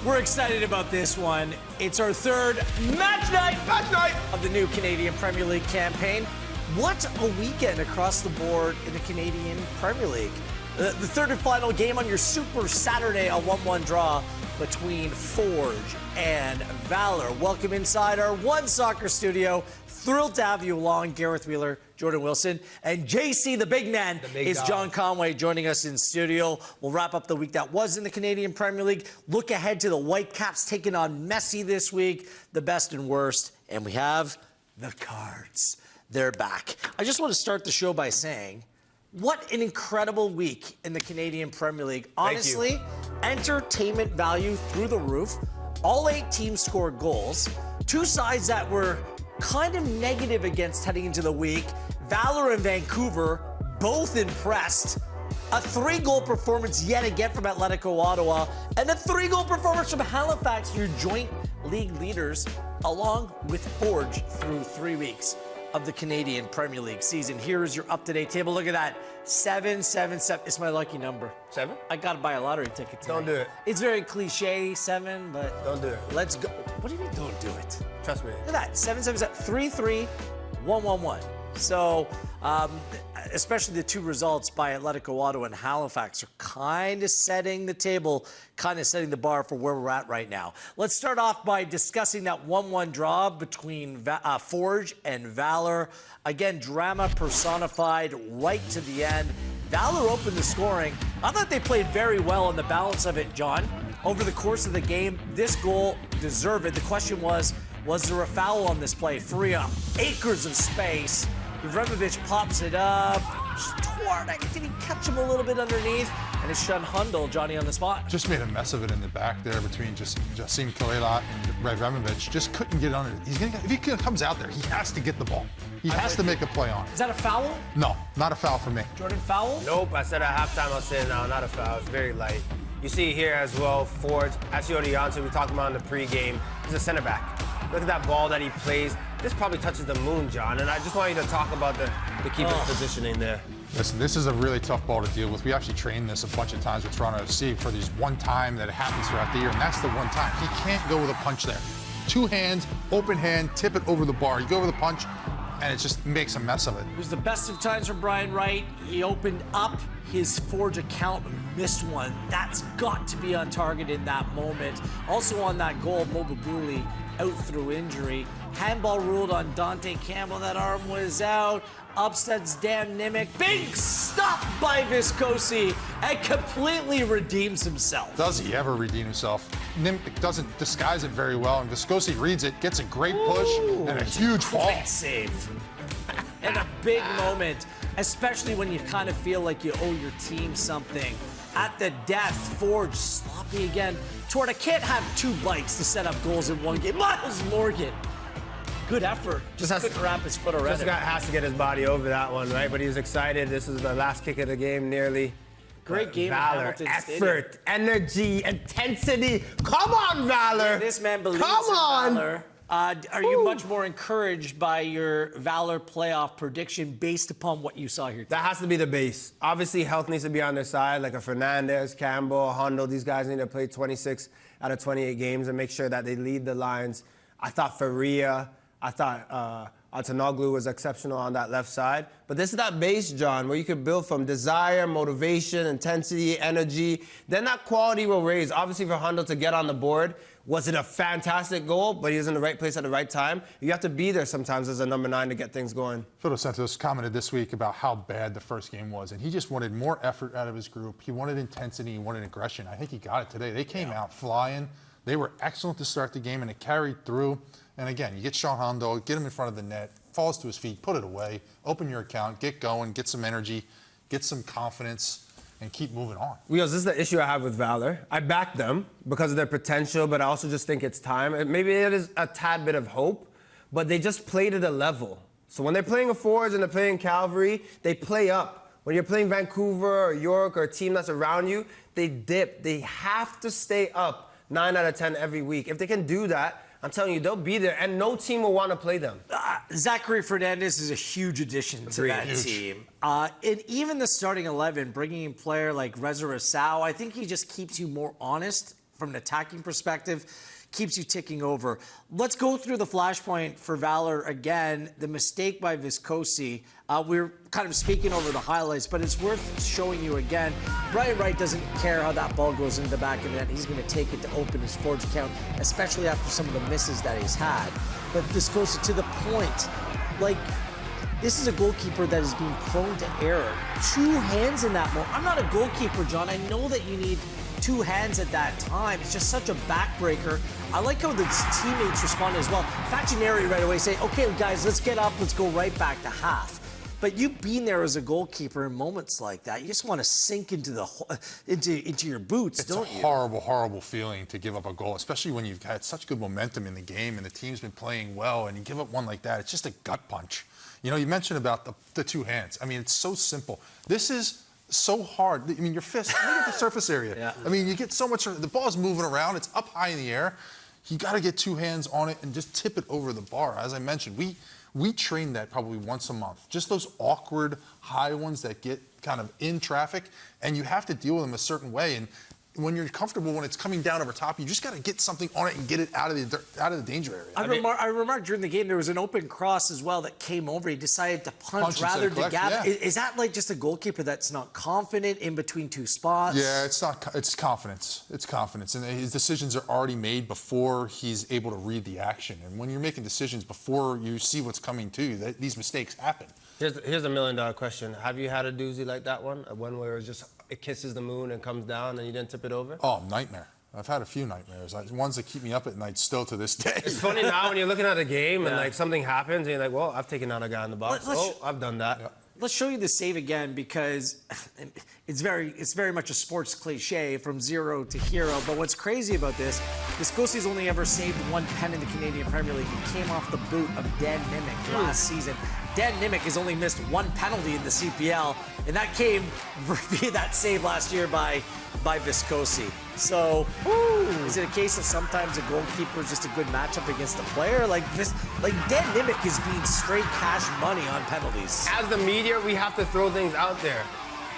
We're excited about this one. It's our third match night of the new Canadian Premier League campaign. What a weekend across the board in the Canadian Premier League. The third and final game on your Super Saturday, a 1-1 draw between Forge and Valor. Welcome inside our OneSoccer studio. Thrilled to have you along, Gareth Wheeler, Jordan Wilson, and JC, the big man, is John Conway joining us in studio. We'll wrap up the week that was in the Canadian Premier League. Look ahead to the Whitecaps taking on Messi this week, the best and worst, and we have the Cards. They're back. I just want to start the show by saying, what an incredible week in the Canadian Premier League. Honestly, entertainment value through the roof. All 8 teams scored goals. Two sides that were kind of negative against heading into the week. Valor and Vancouver both impressed. A 3-goal performance yet again from Atletico Ottawa, and a 3-goal performance from Halifax, your joint league leaders, along with Forge through 3 weeks of the Canadian Premier League season. Here is your up-to-date table. Look at that. 777. It's my lucky number. 7? I gotta buy a lottery ticket tonight. Don't do it. It's very cliche, 7, but don't do it. Let's go. What do you mean don't do it? Trust me. Look at that. 777 33111. So, especially the 2 results by Atletico Ottawa and Halifax are kind of setting the table, kind of setting the bar for where we're at right now. Let's start off by discussing that 1-1 draw between Forge and Valor. Again, drama personified right to the end. Valor opened the scoring. I thought they played very well in the balance of it, John. Over the course of the game, this goal deserved it. The question was there a foul on this play? Free up acres of space. Ivremovic pops it up. Did he catch him a little bit underneath? And it's Sean Hundle, Johnny on the spot. Just made a mess of it in the back there between Jassim Kalela and Ivremovic. Just couldn't get under it. If he comes out there, he has to get the ball. He has to make a play on it. Is that a foul? No, not a foul for me. Jordan, foul? Nope, I said at halftime, I said no, not a foul. It's very light. You see here as well, Forge, Ashiodi Janssen, we talked about in the pregame, he's a center back. Look at that ball that he plays. This probably touches the moon, John, and I just want you to talk about the keeper's positioning there. Listen, this is a really tough ball to deal with. We actually trained this a bunch of times with Toronto FC for these one time that it happens throughout the year, and that's the one time. He can't go with a punch there. 2 hands, open hand, tip it over the bar. You go with a punch, and it just makes a mess of it. It was the best of times for Brian Wright. He opened up his Forge account, missed one. That's got to be on target in that moment. Also on that goal, Mobabuli out through injury. Handball ruled on Dante Campbell. That arm was out. Upsets Dan Nimick. Big stop by Viscosi and completely redeems himself. Does he ever redeem himself? Nimick doesn't disguise it very well, and Viscosi reads it, gets a great push, and a huge fall. Great save. And a big moment, especially when you kind of feel like you owe your team something. At the death, Forge sloppy again. Torta can't have 2 bites to set up goals in one game. Miles Morgan, good effort. Just couldn't wrap his foot around it. Has to get his body over that one, right? But he was excited. This is the last kick of the game, nearly. Great game. Valor, effort, energy, intensity. Come on, Valor. Yeah, this man believes in Valor. Are you much more encouraged by your Valor playoff prediction based upon what you saw here today? That has to be the base. Obviously, health needs to be on their side, like a Fernandez, Campbell, Hondo. These guys need to play 26 out of 28 games and make sure that they lead the lines. I thought Faria, I thought Antonoglu was exceptional on that left side. But this is that base, John, where you could build from desire, motivation, intensity, energy. Then that quality will raise. Obviously, for Hondo to get on the board, was it a fantastic goal, but he was in the right place at the right time? You have to be there sometimes as a number 9 to get things going. Phil Dos Santos commented this week about how bad the first game was, and he just wanted more effort out of his group. He wanted intensity, he wanted aggression. I think he got it today. They came out flying. They were excellent to start the game, and it carried through. And again, you get Sean Hondo, get him in front of the net, falls to his feet, put it away, open your account, get going, get some energy, get some confidence, and keep moving on. Wheels, this is the issue I have with Valor. I back them because of their potential, but I also just think it's time. Maybe it is a tad bit of hope, but they just played at a level. So when they're playing a Forge and they're playing Calgary, they play up. When you're playing Vancouver or York or a team that's around you, they dip. They have to stay up 9 out of 10 every week. If they can do that, I'm telling you, they'll be there, and no team will want to play them. Zachary Fernandez is a huge addition to that team. And even the starting 11, bringing in a player like Reza Rassau, I think he just keeps you more honest from an attacking perspective, keeps you ticking over. Let's go through the flashpoint for Valor again. The mistake by Viscosi. We're kind of speaking over the highlights, but it's worth showing you again. Brian Wright doesn't care how that ball goes into the back of the net. He's going to take it to open his Forge account, especially after some of the misses that he's had. But Viscosi, to the point, like, this is a goalkeeper that is being prone to error. 2 hands in that moment. I'm not a goalkeeper, John. I know that you need 2 hands at that time. It's just such a backbreaker. I like how the teammates responded as well. Facineri right away say, okay, guys, let's get up. Let's go right back to half. But you being there as a goalkeeper in moments like that, you just want to sink into your boots, don't you? It's a horrible, horrible feeling to give up a goal, especially when you've had such good momentum in the game and the team's been playing well, and you give up one like that. It's just a gut punch. You know, you mentioned about the 2 hands. I mean, it's so simple. This is so hard. I mean, your fist, look at the surface area. Yeah. I mean, you get so much, the ball's moving around, it's up high in the air. You got to get 2 hands on it and just tip it over the bar. As I mentioned, we train that probably once a month. Just those awkward high ones that get kind of in traffic, and you have to deal with them a certain way. And when you're comfortable, when it's coming down over top, you just got to get something on it and get it out of the danger area. I remarked during the game there was an open cross as well that came over. He decided to punch rather than gather. Yeah. Is that like just a goalkeeper that's not confident in between 2 spots? Yeah, it's not. It's confidence. It's confidence, and his decisions are already made before he's able to read the action. And when you're making decisions before you see what's coming to you, these mistakes happen. Here's a $1 million question. Have you had a doozy like that one? One where it kisses the moon and comes down and you didn't tip it over? Oh, nightmare. I've had a few nightmares. Ones that keep me up at night still to this day. It's funny now when you're looking at a game and like something happens and you're like, well, I've taken out a guy in the box. I've done that. Yeah. Let's show you the save again because it's very much a sports cliche from 0 to hero. But what's crazy about this, Viscosi's only ever saved 1 pen in the Canadian Premier League. He came off the boot of Dan Nimick last season. Dan Nimick has only missed 1 penalty in the CPL, and that came via that save last year by Viscosi. So, is it a case of sometimes a goalkeeper is just a good matchup against a player? Like Dan Nimick is being straight cash money on penalties. As the media, we have to throw things out there.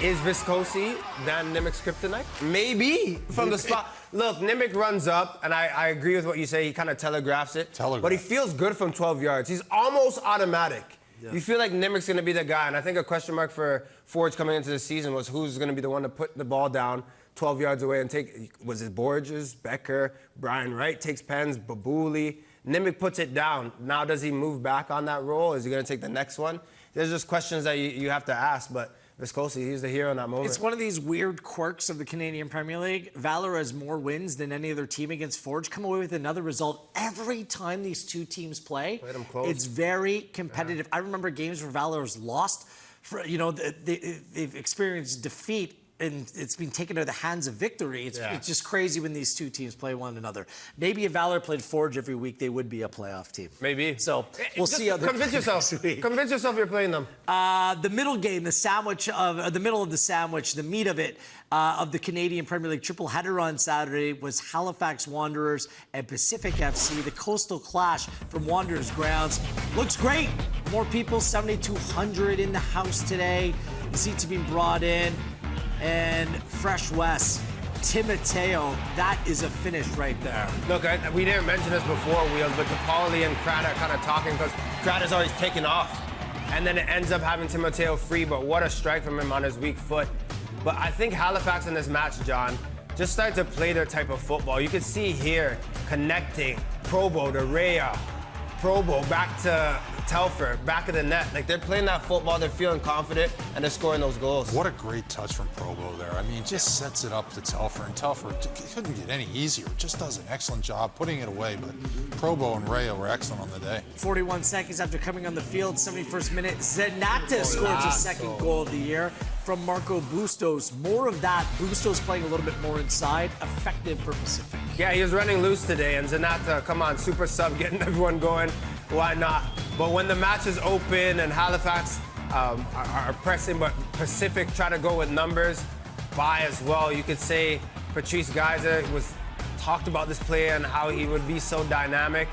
Is Viscosi Dan Nimick's kryptonite? Maybe from the spot. Look, Nimick runs up, and I agree with what you say. He kind of telegraphs it. But he feels good from 12 yards. He's almost automatic. Yeah. You feel like Nimick's going to be the guy, and I think a question mark for Forge coming into the season was who's going to be the one to put the ball down 12 yards away and take, was it Borges, Becker, Brian Wright takes pens, Babuli. Nimick puts it down. Now does he move back on that role? Is he going to take the next one? There's just questions that you have to ask, but Viscosi, he's the hero in that moment. It's one of these weird quirks of the Canadian Premier League. Valor has more wins than any other team against Forge. Come away with another result every time these 2 teams play. It's very competitive. Yeah. I remember games where Valor has lost. They've experienced defeat, and it's been taken to the hands of victory. It's just crazy when these 2 teams play one another. Maybe if Valor played Forge every week, they would be a playoff team. Maybe. So we'll see how convince yourself. Convince yourself you're playing them. The middle game, the middle of the sandwich, the meat of it, of the Canadian Premier League triple header on Saturday was Halifax Wanderers and Pacific FC. The Coastal Clash from Wanderers grounds looks great. More people, 7,200 in the house today. The seats have been brought in. And Fresh West, Timoteo, that is a finish right there. Look, we didn't mention this before, Wheels, but Capaldi and Craddock kind of talking because Craddock's always taken off. And then it ends up having Timoteo free, but what a strike from him on his weak foot. But I think Halifax in this match, John, just started to play their type of football. You could see here, connecting, Probo to Rhea, Probo back to Telfer, back of the net. Like, they're playing that football, they're feeling confident, and they're scoring those goals. What a great touch from Probo there. I mean, just sets it up to Telfer, and Telfer couldn't get any easier. Just does an excellent job putting it away, but Probo and Rhea were excellent on the day. 41 seconds after coming on the field, 71st minute, Zenata scores his second goal of the year from Marco Bustos. More of that, Bustos playing a little bit more inside, effective for Pacific. Yeah, he was running loose today, and Zenata, come on, super sub, getting everyone going. Why not? But when the match is open and Halifax are pressing, but Pacific try to go with numbers, buy as well. You could say Patrice Geyser was talked about this player and how he would be so dynamic.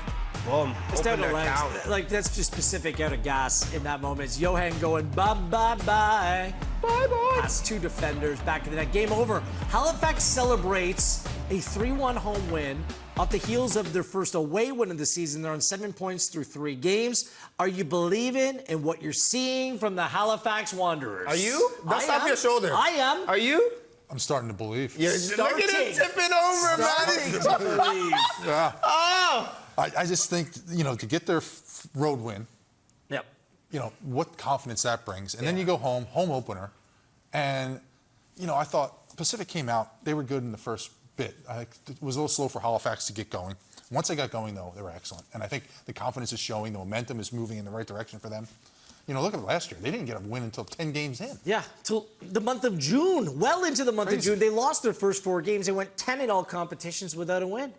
Boom. Just Open out of their legs. count. Like, that's just specific out of gas in that moment. It's Johan going, bye-bye-bye. Bye-bye. Past two defenders back in the net. Game over. Halifax celebrates a 3-1 home win off the heels of their first away win of the season. They're on 7 points through 3 games. Are you believing in what you're seeing from the Halifax Wanderers? Are you? Dust off your shoulder. I am. Are you? I'm starting to believe. Look at him tipping over, man. Starting to believe. Yeah. Oh! I just think, to get their road win, Yep. what confidence that brings. And then you go home opener, and, I thought Pacific came out, they were good in the first bit. It was a little slow for Halifax to get going. Once they got going, though, they were excellent. And I think the confidence is showing, the momentum is moving in the right direction for them. Look at last year. They didn't get a win until 10 games in. Yeah, till the month of June. Well into the month of June. They lost their first 4 games. They went 10 in all competitions without a win.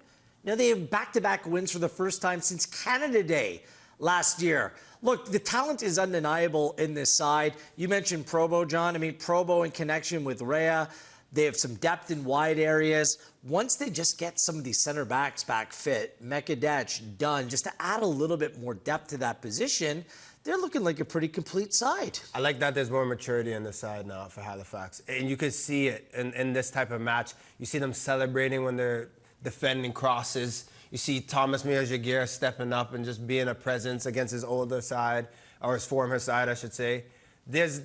Now they have back-to-back wins for the first time since Canada Day last year. Look, the talent is undeniable in this side. You mentioned Probo, John. I mean, Probo in connection with Rhea. They have some depth in wide areas. Once they just get some of these center backs back fit, Mekadech done, just to add a little bit more depth to that position, they're looking like a pretty complete side. I like that there's more maturity on the side now for Halifax. And you can see it in this type of match. You see them celebrating when they're defending crosses. You see Thomas Mir-Jaguar stepping up and just being a presence against his older side, or his former side, I should say. There's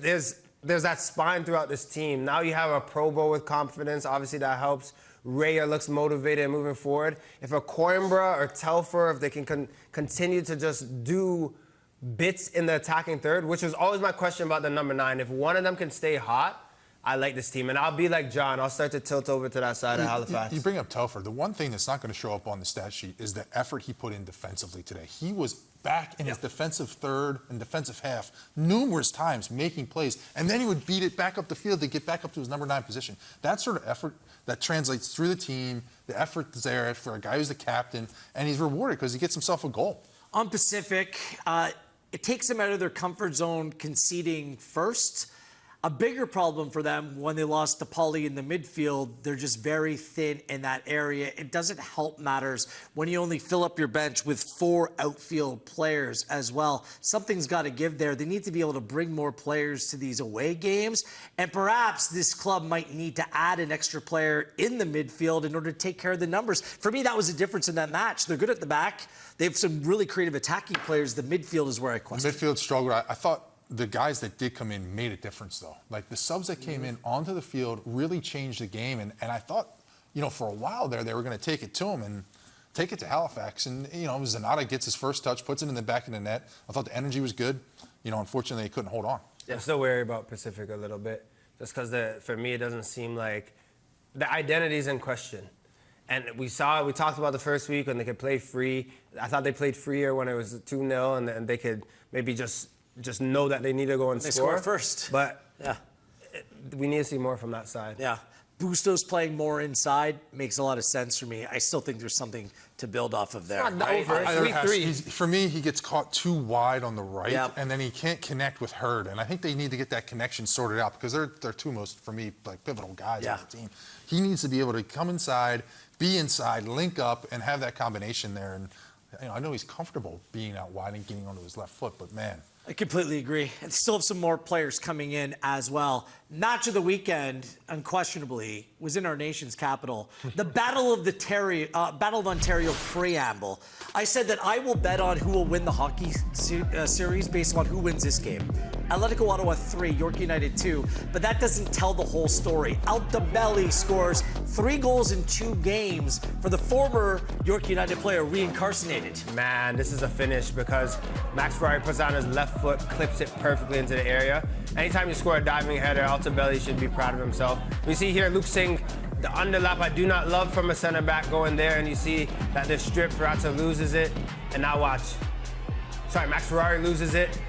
that spine throughout this team. Now you have a Probo with confidence. Obviously, that helps. Raya looks motivated and moving forward. If a Coimbra or Telfer, if they can continue to just do bits in the attacking third, which was always my question about the number 9. If one of them can stay hot, I like this team. And I'll be like John. I'll start to tilt over to that side of Halifax. You bring up Telfer. The one thing that's not going to show up on the stat sheet is the effort he put in defensively today. He was back in his defensive third and defensive half numerous times making plays, and then he would beat it back up the field to get back up to his number 9 position. That sort of effort that translates through the team, the effort is there for a guy who's the captain, and he's rewarded because he gets himself a goal. On Pacific, it takes them out of their comfort zone conceding first. A bigger problem for them when they lost to Pauly in the midfield, they're just very thin in that area. It doesn't help matters when you only fill up your bench with 4 outfield players as well. Something's got to give there. They need to be able to bring more players to these away games. And perhaps this club might need to add an extra player in the midfield in order to take care of the numbers. For me, that was the difference in that match. They're good at the back. They have some really creative attacking players. The midfield is where I question. The midfield struggled. I thought the guys that did come in made a difference, though. Like, the subs that came in onto the field really changed the game. And I thought, for a while there, they were going to take it to him and take it to Halifax. And, Zanata gets his first touch, puts it in the back of the net. I thought the energy was good. Unfortunately, they couldn't hold on. I'm still worried about Pacific a little bit, just because for me, it doesn't seem like the identity is in question. And we talked about the first week when they could play free. I thought they played freer when it was 2-0, and they could maybe just know that they need to go and score first. But we need to see more from that side. Yeah. Bustos playing more inside makes a lot of sense for me. I still think there's something to build off of there. Week 3. For me, he gets caught too wide on the right, Yep. and then he can't connect with Hurd. And I think they need to get that connection sorted out because they're two most, for me, like pivotal guys on the team. He needs to be able to come inside, be inside, link up, and have that combination there. And I know he's comfortable being out wide and getting onto his left foot, but man. I completely agree. And still have some more players coming in as well. Match of the weekend, unquestionably, was in our nation's capital. The Battle of Ontario preamble. I said that I will bet on who will win the hockey series based on who wins this game. Atletico Ottawa 3, York United 2. But that doesn't tell the whole story. Altobelli scores 3 goals in 2 games for the former York United player reincarnated. Man, this is a finish because Max Ferrari puts on his left foot, clips it perfectly into the area. Anytime you score a diving header, Altobelli should be proud of himself. We see here Luke Singh, the underlap I do not love from a center back going there, and you see that this strip, Ferrazza loses it, and now watch. Sorry, Max Ferrari loses it.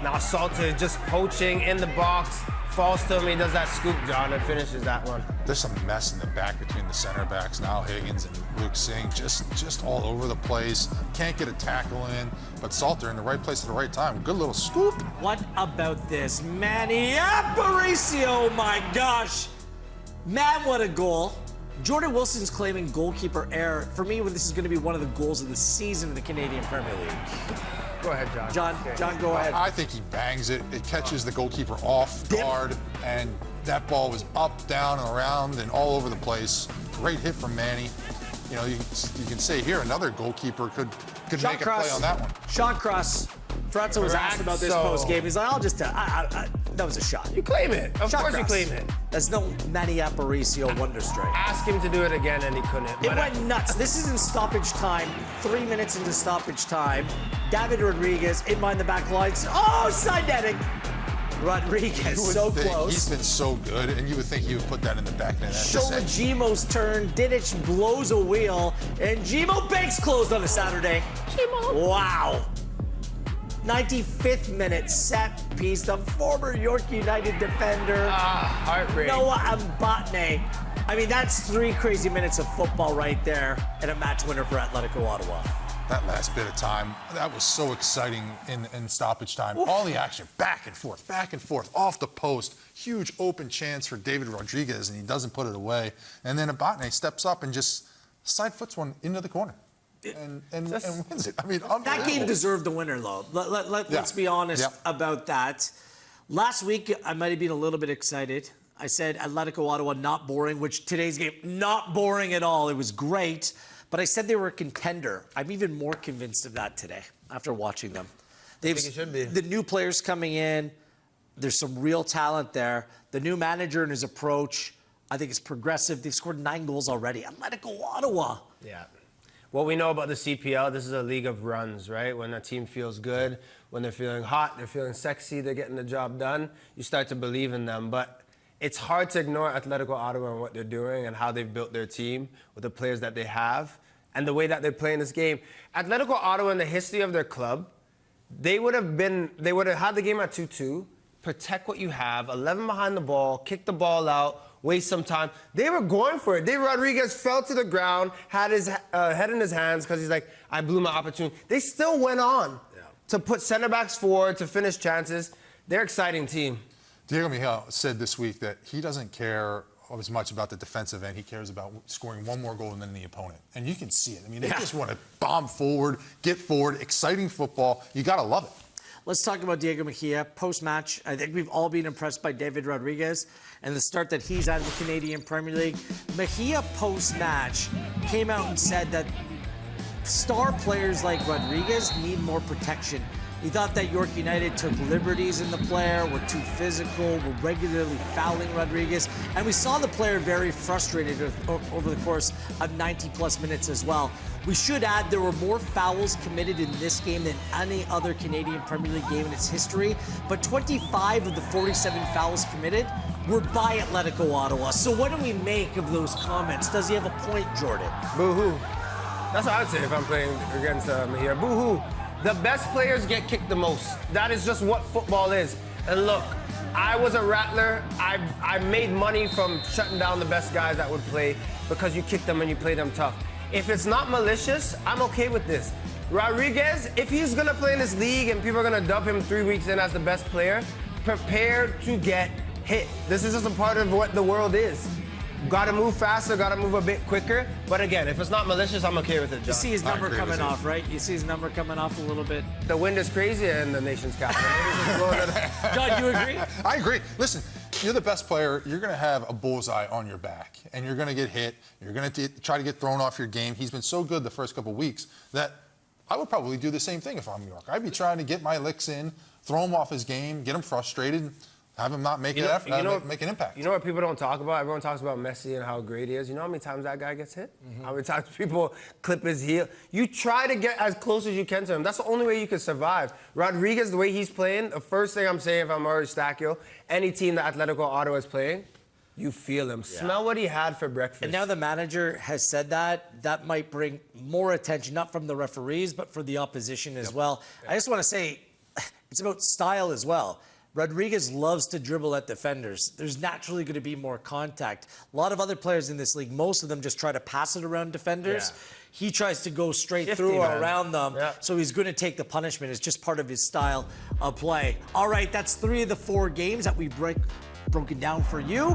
Now Salter just poaching in the box, falls to him, he does that scoop, John, and finishes that one. There's some mess in the back between the center backs, Niall Higgins and Luke Singh, just all over the place. Can't get a tackle in, but Salter in the right place at the right time. Good little scoop. What about this? Manny Aparicio, oh my gosh. Man, what a goal. Jordan Wilson's claiming goalkeeper error. For me, this is going to be one of the goals of the season in the Canadian Premier League. Go ahead, John. John, go ahead. I think he bangs it. It catches the goalkeeper off guard, and that ball was up, down, and around, and all over the place. Great hit from Manny. You know, you can say here another goalkeeper could make a play on that one. Shot cross. Franco was asked about this post-game. He's like, I'll just, that was a shot. You claim it. Of Shot course cross. you claim it. That's no Manny Aparicio wonder strike. Ask him to do it again, and he couldn't. It went nuts. This is in stoppage time. 3 minutes into stoppage time. David Rodriguez in behind the back lines. Oh, side netting. Rodriguez so close. He's been so good, and you would think he would put that in the back net. Gimo's turn. Didic blows a wheel, and Gimo banks closed on a Saturday. Gimo. Wow. 95th minute set piece. The former York United defender, heartbreak. Noah Mbatne. I mean, that's 3 crazy minutes of football right there, and a match winner for Atletico Ottawa. That last bit of time, that was so exciting in stoppage time. Oof. All the action, back and forth, off the post. Huge open chance for David Rodriguez, and he doesn't put it away. And then Mbatne steps up and just side foots one into the corner. And wins it. I mean, that game deserved the winner, though. Let's be honest about that. Last week, I might have been a little bit excited. I said Atletico Ottawa not boring, which today's game, not boring at all. It was great. But I said they were a contender. I'm even more convinced of that today after watching them. I think it should be. The new players coming in, there's some real talent there. The new manager and his approach, I think, is progressive. They've scored 9 goals already. Atletico Ottawa. Yeah. What we know about the CPL, this is a league of runs, right? When a team feels good, when they're feeling hot, they're feeling sexy, they're getting the job done, you start to believe in them. But it's hard to ignore Atletico Ottawa and what they're doing and how they've built their team with the players that they have and the way that they're playing this game. Atletico Ottawa, in the history of their club, they would have had the game at 2-2, protect what you have, 11 behind the ball, kick the ball out, waste some time. They were going for it. David Rodriguez fell to the ground, had his head in his hands because he's like, I blew my opportunity. They still went on to put center backs forward, to finish chances. They're an exciting team. Diego Mejia said this week that he doesn't care as much about the defensive end. He cares about scoring one more goal than the opponent. And you can see it. I mean, they just want to bomb forward, get forward, exciting football. You got to love it. Let's talk about Diego Mejia. Post-match, I think we've all been impressed by David Rodriguez and the start that he's had in the Canadian Premier League. Mejia, post-match, came out and said that star players like Rodriguez need more protection. He thought that York United took liberties in the player, were too physical, were regularly fouling Rodriguez, and we saw the player very frustrated over the course of 90-plus minutes as well. We should add there were more fouls committed in this game than any other Canadian Premier League game in its history, but 25 of the 47 fouls committed were by Atletico Ottawa. So what do we make of those comments? Does he have a point, Jordan? Boo-hoo. That's what I would say if I'm playing against Mejia. Boo-hoo. The best players get kicked the most. That is just what football is. And look, I was a rattler. I made money from shutting down the best guys that would play because you kick them and you play them tough. If it's not malicious, I'm okay with this. Rodriguez, if he's gonna play in this league and people are gonna dub him 3 weeks in as the best player, prepare to get hit. This is just a part of what the world is. Got to move faster, got to move a bit quicker. But again, if it's not malicious, I'm okay with it, John. You see his number coming off, right? You see his number coming off a little bit. The wind is crazy in the nation's capital. John, you agree? I agree. Listen, you're the best player. You're going to have a bullseye on your back, and you're going to get hit. You're going to try to get thrown off your game. He's been so good the first couple of weeks that I would probably do the same thing if I'm New York. I'd be trying to get my licks in, throw him off his game, get him frustrated, have him not make make an impact. You know what people don't talk about? Everyone talks about Messi and how great he is. You know how many times that guy gets hit? How many times people clip his heel? You try to get as close as you can to him. That's the only way you can survive. Rodriguez, the way he's playing, the first thing I'm saying if I'm Mauricio Stacchio, any team that Atletico Ottawa is playing, you feel him. Yeah. Smell what he had for breakfast. And now the manager has said that might bring more attention, not from the referees, but for the opposition as well. I just want to say, it's about style as well. Rodriguez loves to dribble at defenders. There's naturally going to be more contact. A lot of other players in this league, most of them just try to pass it around defenders. Yeah. He tries to go straight through or around them, so he's going to take the punishment. It's just part of his style of play. All right, that's 3 of the 4 games that we broken down for you.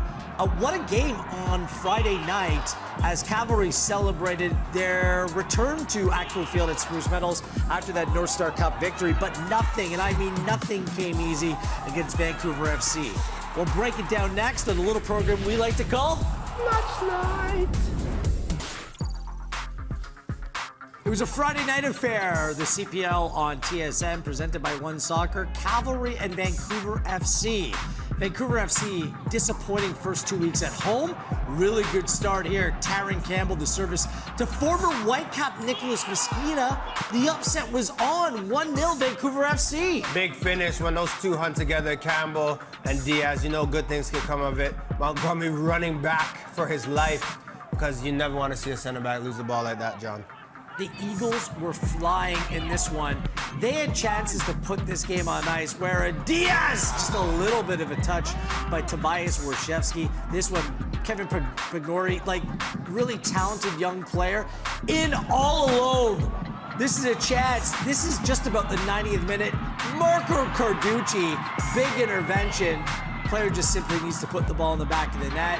What a game on Friday night as Cavalry celebrated their return to actual field at Spruce Meadows after that North Star Cup victory. But nothing, and I mean nothing, came easy against Vancouver FC. We'll break it down next on a little program we like to call Match Night. It was a Friday night affair. The CPL on TSN presented by OneSoccer, Cavalry and Vancouver FC. Vancouver FC, disappointing first 2 weeks at home. Really good start here. Taryn Campbell, the service to former Whitecap Nicholas Mosqueda. The upset was on 1-0 Vancouver FC. Big finish when those two hunt together, Campbell and Diaz. You know good things can come of it. Montgomery running back for his life because you never want to see a center back lose the ball like that, John. The Eagles were flying in this one. They had chances to put this game on ice where Diaz, just a little bit of a touch by Tobias Warshevsky. This one, Kevin Pagori, like really talented young player, in all alone. This is a chance. This is just about the 90th minute. Marco Carducci, big intervention. Player just simply needs to put the ball in the back of the net.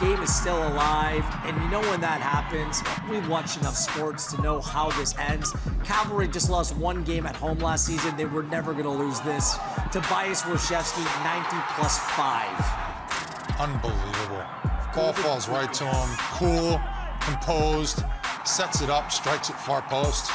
Game is still alive, and you know when that happens. We've watched enough sports to know how this ends. Cavalry just lost one game at home last season. They were never going to lose this. Tobias Warshevsky, 90+5. Unbelievable. Ball falls right to him. Cool, composed, sets it up, strikes it far post.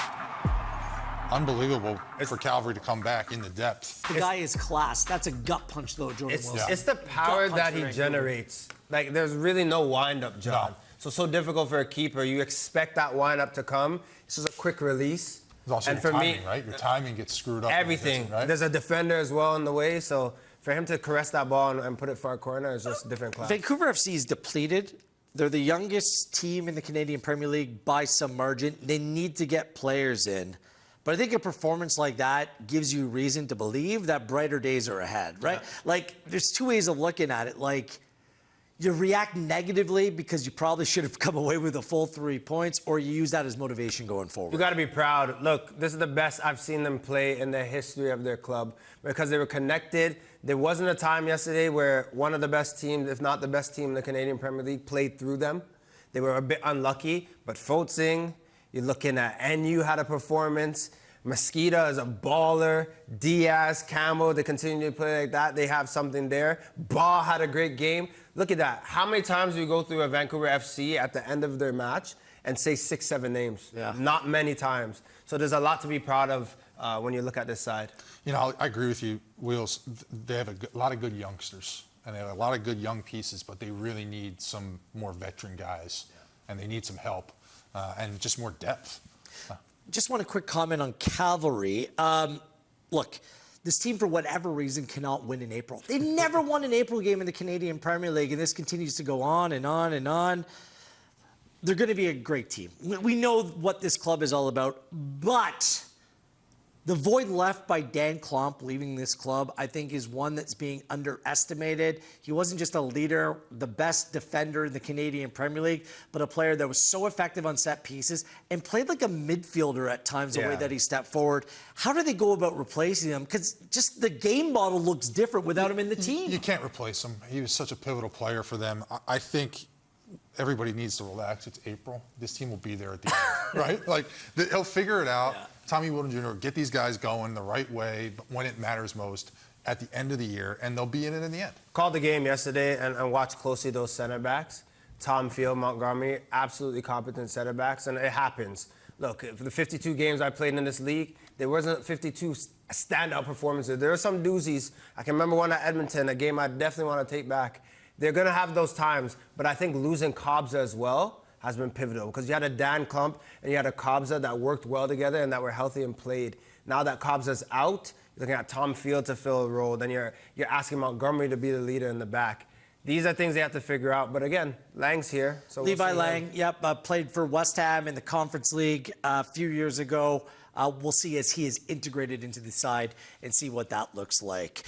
Unbelievable for Calvary to come back in the depth. The guy is class. That's a gut punch, though, Jordan Wilson. It's the power that he generates. Like, there's really no wind-up, John. No. So difficult for a keeper. You expect that wind-up to come. This is a quick release. It's also and your for timing, me, right? Your timing gets screwed up. Everything. Right? There's a defender as well in the way, so for him to caress that ball and put it far corner is just a different class. Vancouver FC is depleted. They're the youngest team in the Canadian Premier League by some margin. They need to get players in. But I think a performance like that gives you reason to believe that brighter days are ahead, right? Yeah. Like, there's two ways of looking at it. Like, you react negatively because you probably should have come away with a full 3 points, or you use that as motivation going forward. You got to be proud. Look, this is the best I've seen them play in the history of their club because they were connected. There wasn't a time yesterday where one of the best teams, if not the best team in the Canadian Premier League, played through them. They were a bit unlucky, but Fotzing, you're looking at NU had a performance. Mosqueda is a baller. Diaz, Campbell, they continue to play like that. They have something there. Ba had a great game. Look at that. How many times do you go through a Vancouver FC at the end of their match and say 6, 7 names? Yeah. Not many times. So there's a lot to be proud of when you look at this side. You know, I agree with you, Wheels. They have a lot of good youngsters, and they have a lot of good young pieces, but they really need some more veteran guys, and they need some help and just more depth. Just want a quick comment on Cavalry. Look, this team, for whatever reason, cannot win in April. They never won an April game in the Canadian Premier League, and this continues to go on and on and on. They're going to be a great team. We know what this club is all about, but the void left by Dan Klomp leaving this club, I think, is one that's being underestimated. He wasn't just a leader, the best defender in the Canadian Premier League, but a player that was so effective on set pieces and played like a midfielder at times, the way that he stepped forward. How do they go about replacing him? Because just the game model looks different without him in the team. You can't replace him. He was such a pivotal player for them. I think everybody needs to relax. It's April. This team will be there at the end, right? Like, he'll figure it out. Yeah. Tommy Wilden Jr. get these guys going the right way when it matters most at the end of the year, and they'll be in it in the end. Called the game yesterday and watched closely those center backs. Tom Field, Montgomery, absolutely competent center backs, and it happens. Look, for the 52 games I played in this league, there wasn't 52 standout performances. There were some doozies. I can remember one at Edmonton, a game I definitely want to take back. They're going to have those times, but I think losing Kobza as well has been pivotal because you had a Dan Klump and you had a Kobza that worked well together and that were healthy and played. Now that Kobza's out, you're looking at Tom Field to fill a role. Then you're asking Montgomery to be the leader in the back. These are things they have to figure out. But again, Lang's here. So Levi Lang, played for West Ham in the Conference League a few years ago. We'll see as he is integrated into the side and see what that looks like.